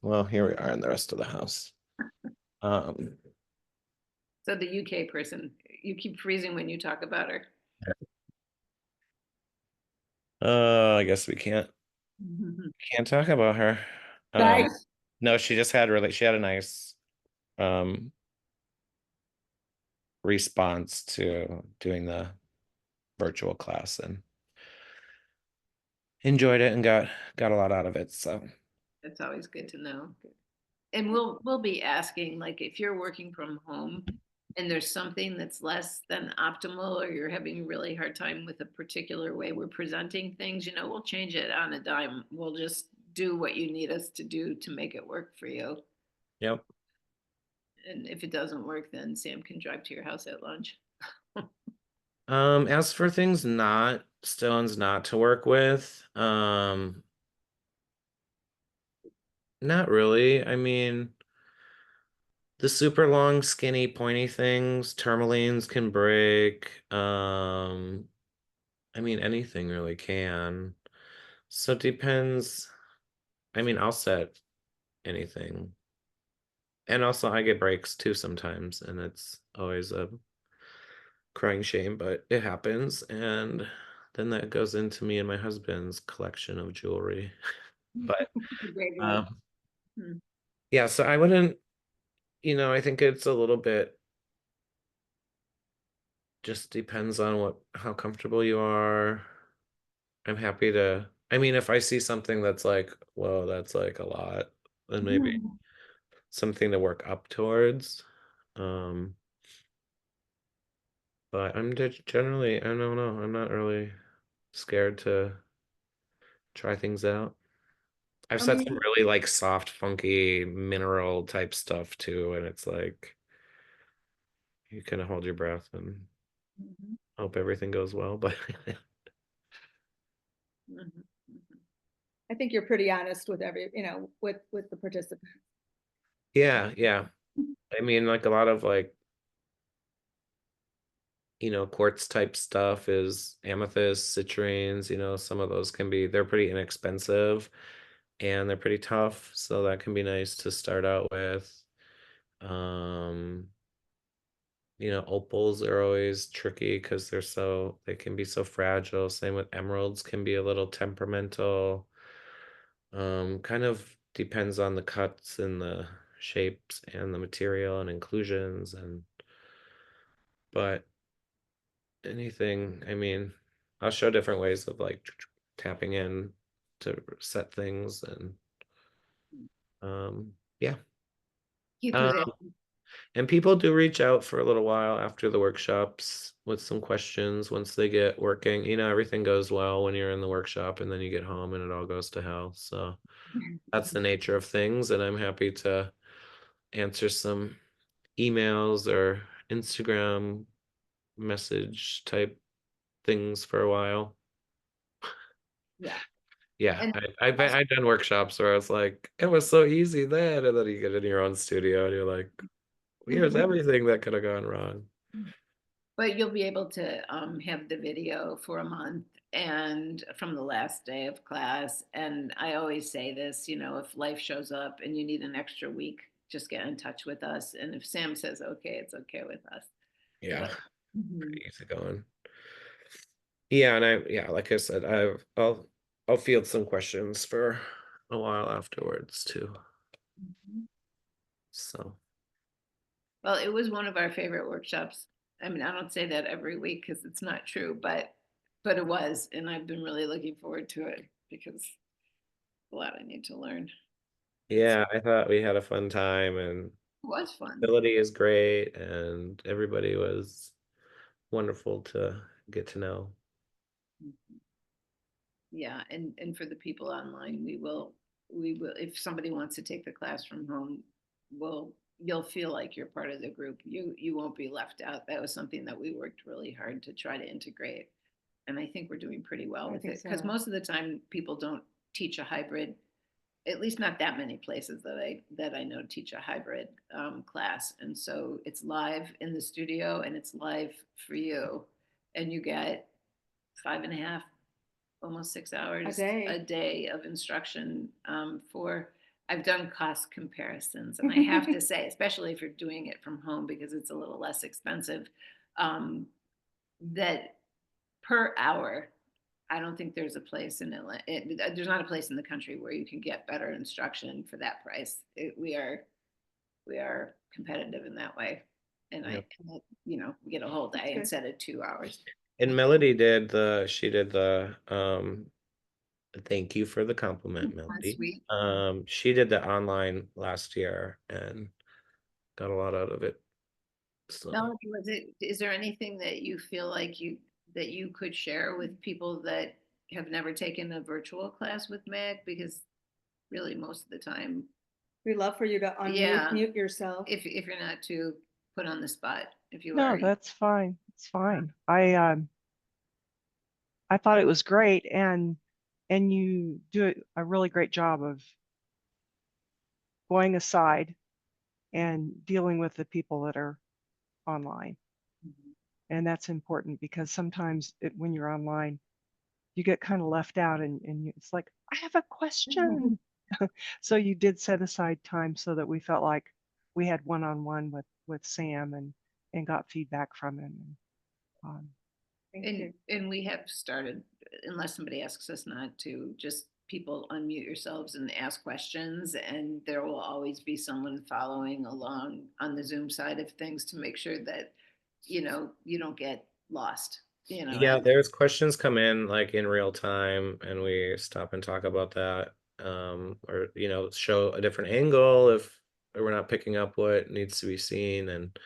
Well, here we are in the rest of the house. Um, So the UK person, you keep freezing when you talk about her. I guess we can't talk about her. Right. No, she had a nice um response to doing the virtual class and enjoyed it and got a lot out of it. So That's always good to know. And we'll be asking, like, if you're working from home and there's something that's less than optimal, or you're having a really hard time with a particular way we're presenting things, we'll change it on a dime. We'll just do what you need us to do to make it work for you. yep. And if it doesn't work, then Sam can drive to your house at lunch. As for things not stones not to work with, not really. I mean, the super long, skinny, pointy things, tourmalines can break. I mean, anything really can. So it depends. I mean, I'll set anything. And also I get breaks too sometimes, and it's always a crying shame, but it happens. And then that goes into me and my husband's collection of jewelry. But Great life. um Hmm. yeah, so I wouldn't, I think it's a little bit just depends on how comfortable you are. I'm happy to, I mean, if I see something that's like, whoa, that's like a lot, then maybe something to work up towards. Um, but generally, I don't know, I'm not really scared to try things out. I've I set some mean, really like soft, funky mineral type stuff too, and it's like you kind of hold your breath and Mhm, hope everything goes well. But mhm, mhm. I think you're pretty honest with with the participants. yeah, yeah. I mean, like a lot of like, quartz type stuff is amethyst, citrines, some of those they're pretty inexpensive and they're pretty tough. So that can be nice to start out with. Um, opals are always tricky because they can be so fragile. Same with emeralds, can be a little temperamental. Kind of depends on the cuts and the shapes and the material and inclusions but anything, I mean, I'll show different ways of like tapping in to set things and yeah. Keith Um, was asking, and people do reach out for a little while after the workshops with some questions once they get working. Everything goes well when you're in the workshop and then you get home and it all goes to hell. So that's the nature of things, and I'm happy to answer some emails or Instagram message type things for a while. yeah, Yeah, and I've done workshops where I was like, it was so easy then, and then you get in your own studio and you're like, here's everything that could have gone wrong. but you'll be able to have the video for a month and from the last day of class. And I always say this, if life shows up and you need an extra week, just get in touch with us. And if Sam says okay, it's okay with us. Yeah, But, mhm, pretty easy going. Yeah, and like I said, I'll field some questions for a while afterwards too. mhm. So Well, it was one of our favorite workshops. I mean, I don't say that every week because it's not true, but it was, and I've been really looking forward to it because a lot I need to learn. It's, yeah, I thought we had a fun time, and it was fun. ability is great, and everybody was wonderful to get to know. Yeah, and for the people online, we will if somebody wants to take the class from home, you'll feel like you're part of the group. You won't be left out. That was something that we worked really hard to try to integrate. And I think we're doing pretty well I with think it because so. most of the time people don't teach a hybrid, at least not that many places that I know teach a hybrid class. And so it's live in the studio and it's live for you, and you get 5.5, almost 6 hours a day. day of instruction for. I've done cost comparisons, and I have to say, especially if you're doing it from home because it's a little less expensive, that per hour, I don't think there's a place in Atlanta. There's not a place in the country where you can get better instruction for that price. We are competitive in that way, and Yeah. we get a whole That's day good. instead of 2 hours. And Melody she did the thank you for the compliment, That's Melody. sweet. She did the online last year and got a lot out of it. So Melody, is there anything that you feel like that you could share with people that have never taken a virtual class with Meg? Because really most of the time, We'd love for you to yeah, mute yourself. if you're not too put on the spot, if you No, are. that's fine. It's fine. I thought it was great, and you do a really great job of going aside and dealing with the people that are online. And that's important because sometimes when you're online, you get kind of left out and it's like, I have a question. So you did set aside time so that we felt like we had one-on-one with Sam and got feedback from him. Um, Thank you. And we have started, unless somebody asks us not to, just people unmute yourselves and ask questions, and there will always be someone following along on the Zoom side of things to make sure that, you don't get lost, Yeah, and there's questions come in like in real time and we stop and talk about that. Or show a different angle if we're not picking up what needs to be seen. And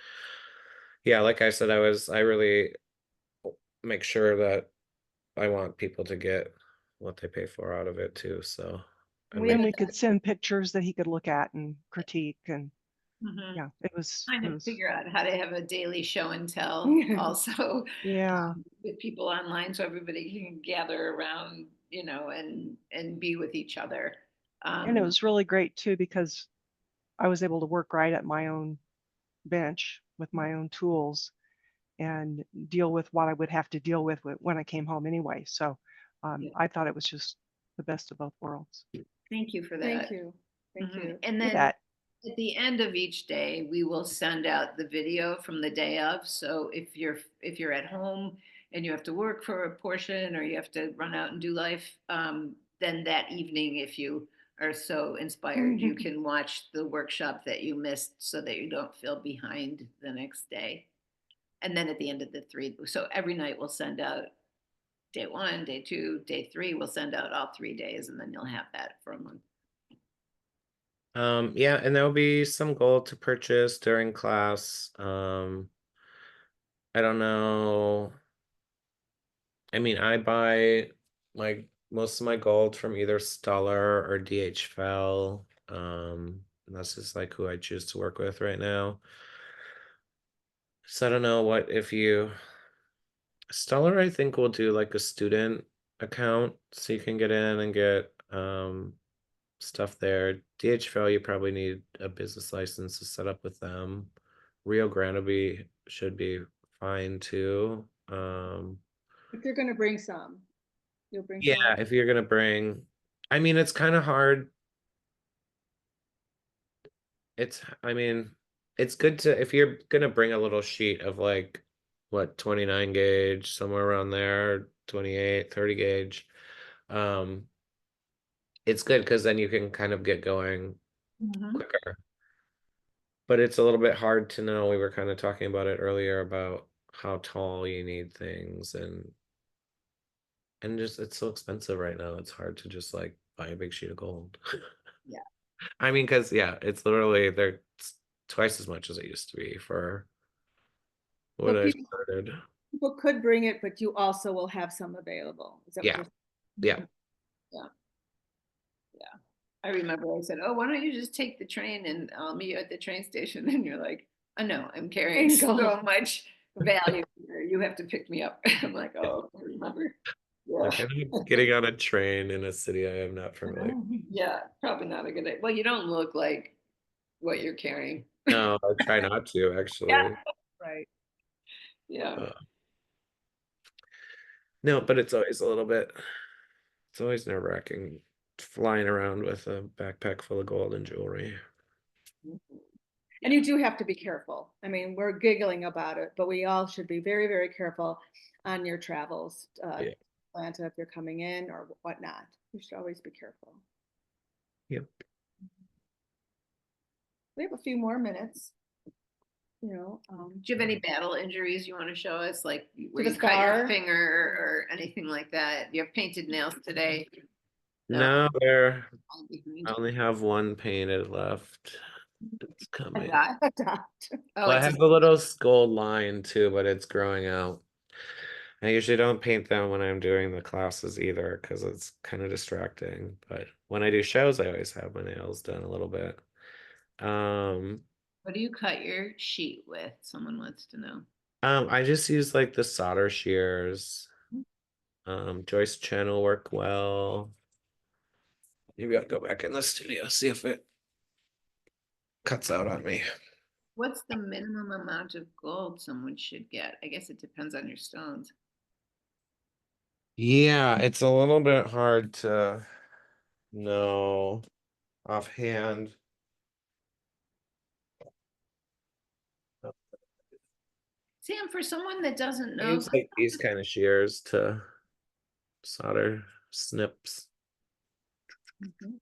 yeah, like I said, I really make sure that I want people to get what they pay for out of it too. So I We and make we could send pictures that he could look at and critique. And Mhm. yeah, it was, Trying it to was, figure out how to have a daily show and tell also yeah. with people online so everybody can gather around, and be with each other. And it was really great too, because I was able to work right at my own bench with my own tools and deal with what I would have to deal with when I came home anyway. So Yeah. I thought it was just the best of both worlds. Thank you for that. Thank you. Thank Mhm. you. And You then bet. at the end of each day, we will send out the video from the day of. So if you're at home and you have to work for a portion or you have to run out and do life, then that evening, if you are so inspired, you can watch the workshop that you missed so that you don't feel behind the next day. And then at the end of the 3, so every night we'll send out day 1, day 2, day 3. We'll send out all 3 days, and then you'll have that for a month. Yeah, and there'll be some gold to purchase during class. I don't know. I mean, I buy like most of my gold from either Stellar or DHFL. And that's just like who I choose to work with right now. So I don't know what if you Stellar, I think will do like a student account so you can get in and get stuff there. DHFL, you probably need a business license to set up with them. Rio Grande should be fine too. If you're gonna bring some, you'll bring Yeah, some. if you're gonna bring, I mean, it's kind of hard. I mean, it's good to if you're gonna bring a little sheet of like what 29 gauge, somewhere around there, 28, 30 gauge. Um, it's good because then you can kind of get going quicker. But it's a little bit hard to know. We were kind of talking about it earlier about how tall you need things and just it's so expensive right now. It's hard to just like buy a big sheet of gold. Yeah. I mean, because yeah, it's literally they're twice as much as it used to be for So when I started. people could bring it, but you also will have some available. Is that what Yeah, you're? yeah. Yeah. Yeah. I remember I said, "Oh, why don't you just take the train and I'll meet you at the train station?" And you're like, "Oh no, I'm carrying Bingo. so much value here. You have to pick me up." I'm like, "Oh, I remember." Like Yeah. I'm getting on a train in a city I am not familiar. Yeah, probably not a good idea. Well, you don't look like what you're carrying. No, I try not to Yeah. actually. Right. Yeah. Uh, no, but it's always a little bit. It's always nerve-wracking flying around with a backpack full of gold and jewelry. And you do have to be careful. I mean, we're giggling about it, but we all should be very, very careful on your travels. Yeah. Atlanta, if you're coming in or whatnot, you should always be careful. Yep. We have a few more minutes. Do you have any battle injuries you want to show us, like where the you cut your scar? finger or anything like that? You have painted nails today. No, there. Oh, I only have one painted left. It's a coming. dot? Adopt. Oh, Well, I it's have the little gold line too, but it's growing out. I usually don't paint them when I'm doing the classes either because it's kind of distracting. But when I do shows, I always have my nails done a little bit. what do you cut your sheet with? Someone wants to know. I just use like the solder shears. Joist channel work well. Maybe I'll go back in the studio, see if it cuts out on me. What's the minimum amount of gold someone should get? I guess it depends on your stones. Yeah, it's a little bit hard to know offhand. Sam, for someone that doesn't I know, use like these kind of shears to solder snips. Mhm.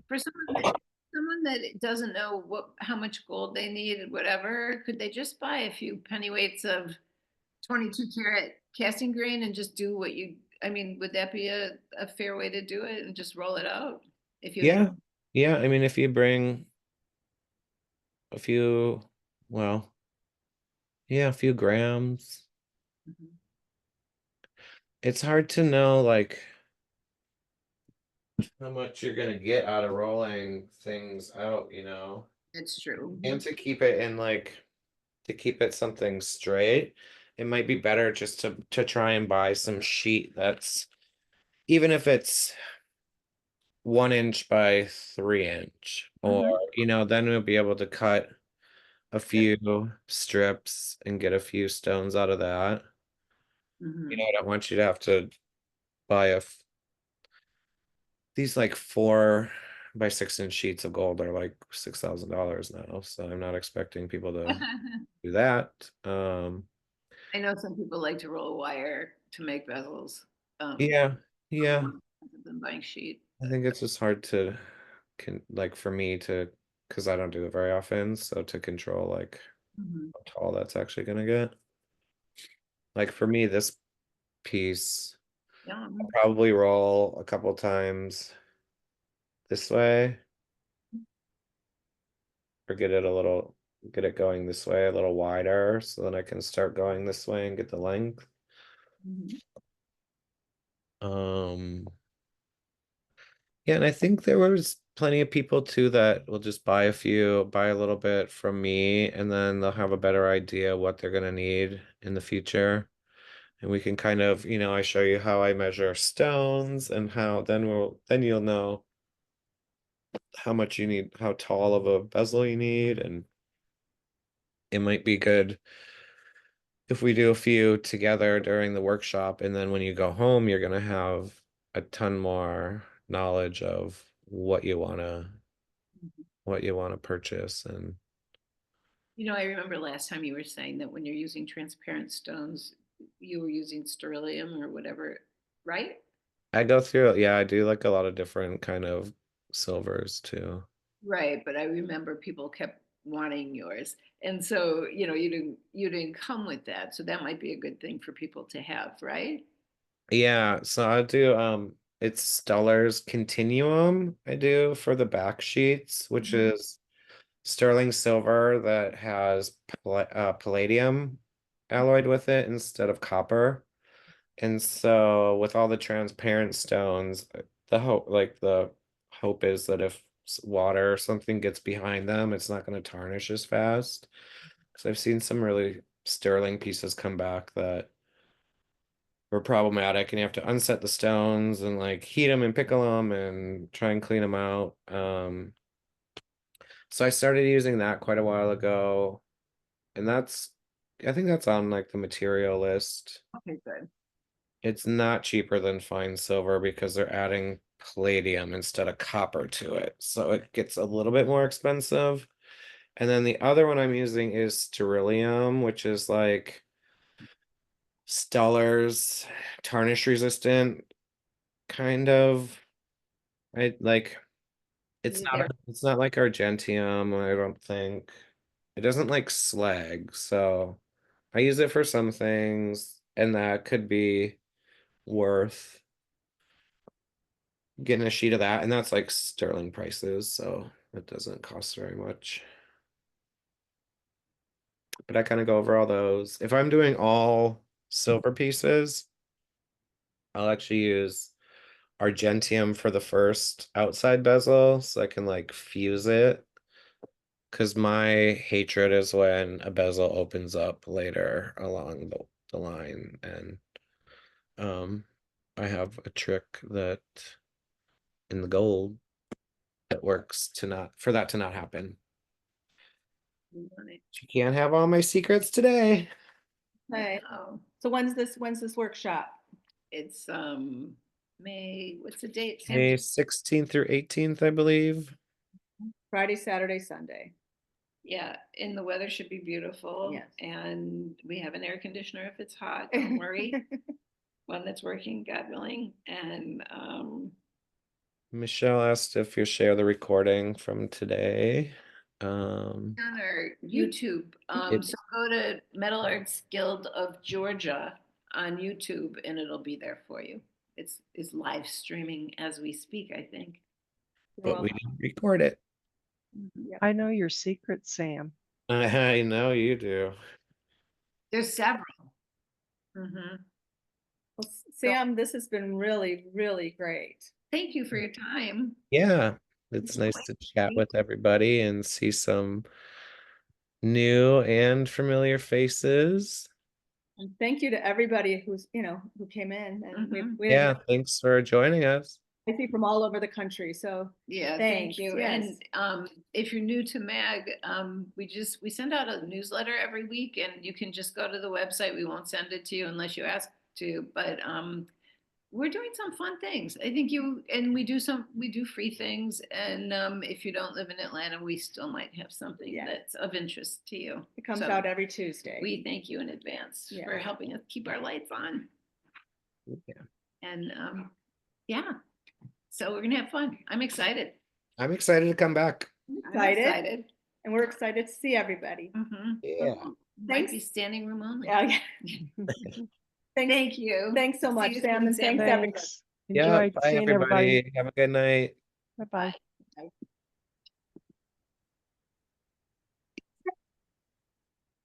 For someone that doesn't know how much gold they need and whatever, could they just buy a few pennyweights of 22 karat casting grain and just do what you, I mean, would that be a fair way to do it and just roll it out? If you had, Yeah. Yeah, I mean if you bring a few, well, yeah, a few grams. Mhm. It's hard to know like how much you're gonna get out of rolling things out, you know, That's true. and to keep it in like to keep it something straight, it might be better just to try and buy some sheet that's even if it's 1 inch by 3 inch, or Mhm. you know, then we'll be able to cut a few strips and get a few stones out of that. You Mhm. know, I don't want you to have to buy these like 4 by 6 inch sheets of gold are like $6,000 now, so I'm not expecting people to do that. I know some people like to roll wire to make bezels. Yeah, yeah. More expensive than buying sheet. I think it's just hard to like for me to because I don't do it very often, so to control like Mhm. how tall that's actually gonna get. Like for me, this piece Yeah. probably roll a couple times this way or get it going this way a little wider so then I can start going this way and get the length. Mhm. Um, yeah, and I think there was plenty of people too that will just buy a little bit from me, and then they'll have a better idea what they're gonna need in the future. And we can kind of, you know, I show you how I measure stones and how then you'll know how much you need, how tall of a bezel you need, and it might be good if we do a few together during the workshop, and then when you go home, you're gonna have a ton more knowledge of what you wanna purchase. And You know, I remember last time you were saying that when you're using transparent stones, you were using sterlium or whatever, right? I go through, yeah, I do like a lot of different kind of silvers too. Right, but I remember people kept wanting yours. And so, you didn't come with that. So that might be a good thing for people to have, right? Yeah, so I do it's Stellar's Continuum I do for the back sheets, which Mhm. is sterling silver that has palladium alloyed with it instead of copper. And so with all the transparent stones, the hope is that if water or something gets behind them, it's not going to tarnish as fast. Because I've seen some really sterling pieces come back that were problematic, and you have to unset the stones and like heat them and pickle them and try and clean them out. So I started using that quite a while ago, and I think that's on like the material list. Okay, good. It's not cheaper than fine silver because they're adding palladium instead of copper to it. So it gets a little bit more expensive. And then the other one I'm using is sterlium, which is like Stellar's tarnish resistant kind of. I like You get, it's not like Argentium, I don't think. It doesn't like slag, so I use it for some things, and that could be worth getting a sheet of that, and that's like sterling prices, so it doesn't cost very much. But I kind of go over all those. If I'm doing all silver pieces, I'll actually use Argentium for the first outside bezel, so I can like fuse it. Because my hatred is when a bezel opens up later along the line, and um, I have a trick in the gold that works to not for that to not happen. We want it. You can't have all my secrets today. Okay. Oh, So when's this workshop? it's, May, what's the date? Sam? May 16th through 18th, I believe. Friday, Saturday, Sunday. Yeah, and the weather should be beautiful. Yes. And we have an air conditioner if it's hot, don't worry. One that's working, God willing, and, Michelle asked if you share the recording from today. on our YouTube, It- so go to Metal Arts Guild of Georgia on YouTube and it'll be there for you. It's live streaming as we speak, I think. but we didn't record it. I know your secret, Sam. I know you do. There's several. Mhm. Well, Sam, this has been really, really great. Thank you for your time. Yeah, it's nice to chat with everybody and see some new and familiar faces. And thank you to everybody who's, who came in and Mhm. we Yeah, thanks for joining us. I see from all over the country. So Yeah, Thanks, thank you. yes. And if you're new to MAG, we send out a newsletter every week and you can just go to the website. We won't send it to you unless you ask to, but we're doing some fun things. I think we do free things. And if you don't live in Atlanta, we still might have something Yeah. that's of interest to you. it comes So out every Tuesday. we thank you in advance Yeah. for helping us keep our lights on. Yeah. And yeah, so we're gonna have fun. I'm excited. I'm excited to come back. I'm Excited. excited. And we're excited to see everybody. Mhm. Yeah. Might Thanks. be standing room only. Yeah, yeah. Thanks. Thank you. Thanks so See much, you Sam, soon, and Sam. thanks everybody. Thanks. Yeah, Enjoyed bye seeing everybody. everybody. Have a good night. Bye-bye.